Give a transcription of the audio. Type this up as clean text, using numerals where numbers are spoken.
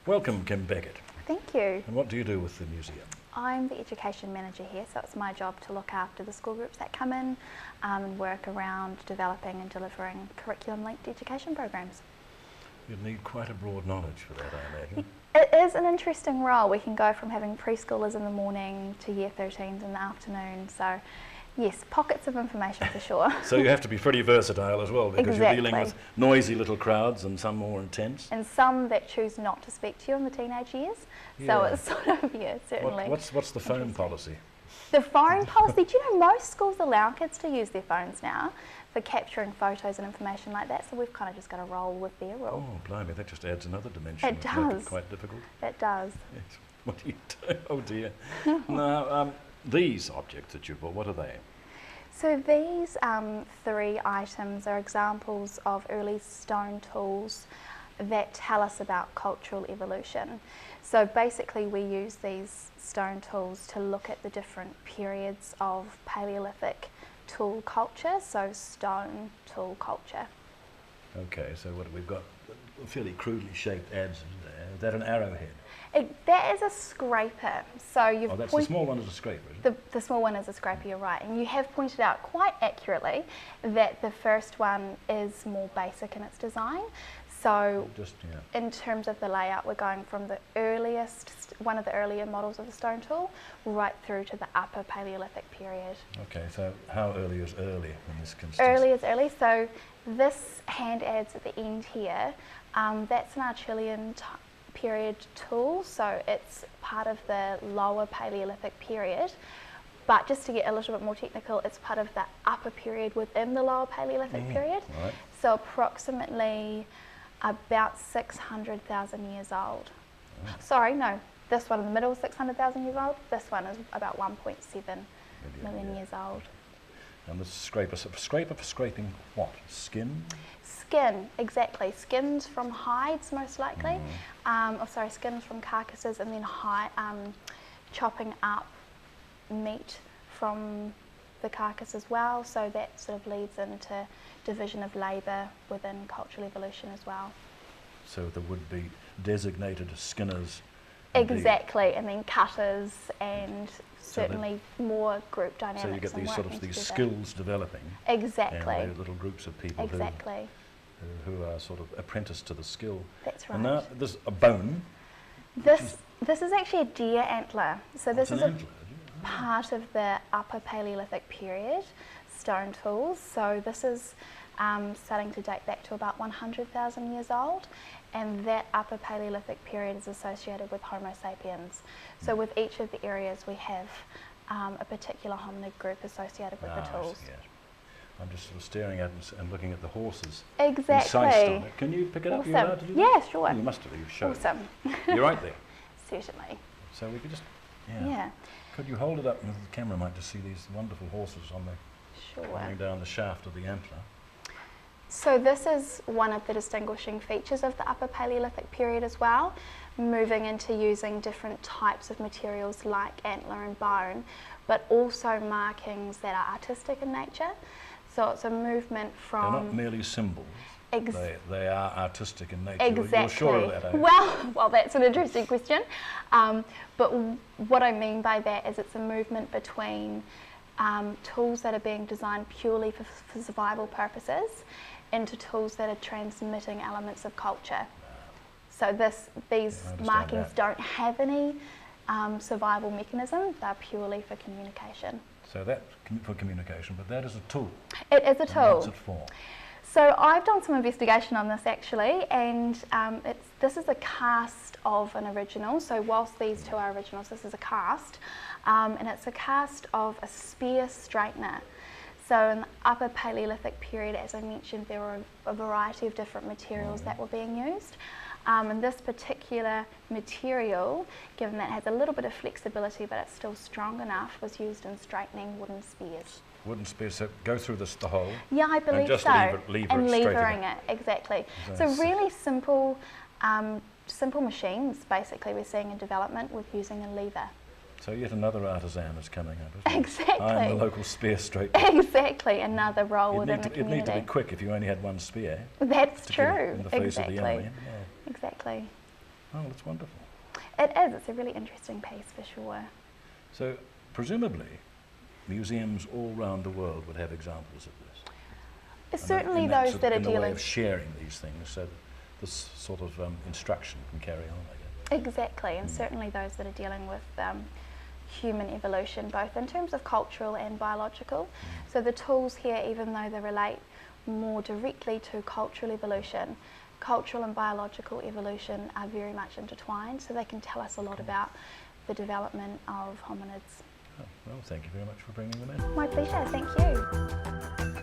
Welcome, Kim Beckett. Thank you. And what do you do with the museum? I'm the education manager here, so it's my job to look after the school groups that come in and work around developing and delivering curriculum-linked education programs. You'd need quite a broad knowledge for that, I imagine. It is an interesting role. We can go from having preschoolers in the morning to year 13s in the afternoon, so yes, pockets of information for sure. So you have to be pretty versatile as well, because Exactly. you're dealing with noisy little crowds and some more intense. And some that choose not to speak to you in the teenage years, so Yeah. it's sort of, yeah, certainly. What's the phone policy? The phone policy, do you know most schools allow kids to use their phones now for capturing photos and information like that, so we've kind of just got to roll with their rule. Oh, blimey, that just adds another dimension. It Make does. it quite difficult. It does. Yes. What do you do? Oh dear. Now, these objects that you bought, what are they? So these three items are examples of early stone tools that tell us about cultural evolution. So basically we use these stone tools to look at the different periods of Paleolithic tool culture, so stone tool culture. Okay, so what we've got, a fairly crudely shaped adzes there. Is that an arrowhead? That is a scraper. So you've Oh, that's the small one is a scraper, isn't it? The small one is a scraper, you're right. And you have pointed out quite accurately that the first one is more basic in its design. So in terms of the layout, we're going from the earliest, one of the earlier models of the stone tool, right through to the upper Paleolithic period. Okay, so how early is early in this instance? Early is early, so this hand adze at the end here, that's an Acheulean period tool, so it's part of the lower Paleolithic period. But just to get a little bit more technical, it's part of the upper period within the lower Paleolithic period. Right. So approximately about 600,000 years old. Oh. Sorry, no, this one in the middle is 600,000 years old. This one is about 1.7 million years old. And the scraper, so scraper for scraping what? Skin? Skin, exactly. Skins from hides, most likely. Skins from carcasses, and then chopping up meat from the carcass as well. So that sort of leads into division of labour within cultural evolution as well. So there would be designated skinners. Exactly, and then cutters, and certainly more group dynamics. So you get and these sort of working together. skills developing. Exactly. And little groups of people who are sort of apprenticed to the skill. That's right. And now there's a bone. This is actually a deer antler. So this is antler. part of the upper Paleolithic period stone tools. So this is starting to date back to about 100,000 years old, and that upper Paleolithic period is associated with Homo sapiens. So with each of the areas we have a particular hominid group associated with the tools. Yes. I'm just sort of staring at and looking at the horses. Exactly. Incised on it. Can you pick it up? Awesome. You're allowed to do that? Yeah, sure. Oh, you must have. You've shown. Awesome. You're right there. Certainly. So we could just, Yeah. Could you hold it up and the camera might just see these wonderful horses on the going down the shaft of the antler. So this is one of the distinguishing features of the upper Paleolithic period as well, moving into using different types of materials like antler and bone, but also markings that are artistic in nature. So it's a movement from... They're not merely symbols. They are artistic in nature. Exactly. You're sure of that, eh? Well, that's an interesting question. But what I mean by that is it's a movement between tools that are being designed purely for survival purposes into tools that are transmitting elements of culture. So these markings don't have any survival mechanism, they're purely for communication. So that's for communication, but that is a tool. It is a tool. What's it for? So I've done some investigation on this actually, and this is a cast of an original. So whilst these two are originals, this is a cast, and it's a cast of a spear straightener. So in the upper Paleolithic period, as I mentioned, there were a variety of different materials that were being used. And this particular material, given that it has a little bit of flexibility but it's still strong enough, was used in straightening wooden spears. Wooden spears, so go through the hole? Yeah, I believe and just so. And levering it, exactly. So really simple, simple machines, basically, we're seeing in development with using a lever. So yet another artisan is coming up, isn't it? Exactly. I'm the local spear straightener. Exactly, another role within the community. It'd need to be quick if you only had one spear. That's true. In the face of the enemy. Exactly. Oh, that's wonderful. It is. It's a really interesting piece for sure. So, presumably, museums all around the world would have examples of this. Certainly those that are in a way dealing... of sharing these things so that this sort of instruction can carry on, I guess. Exactly, and certainly those that are dealing with human evolution, both in terms of cultural and biological. So the tools here, even though they relate more directly to cultural evolution, cultural and biological evolution are very much intertwined, so they can tell us a lot about the development of hominids. Oh, well, thank you very much for bringing them in. My pleasure, thank you.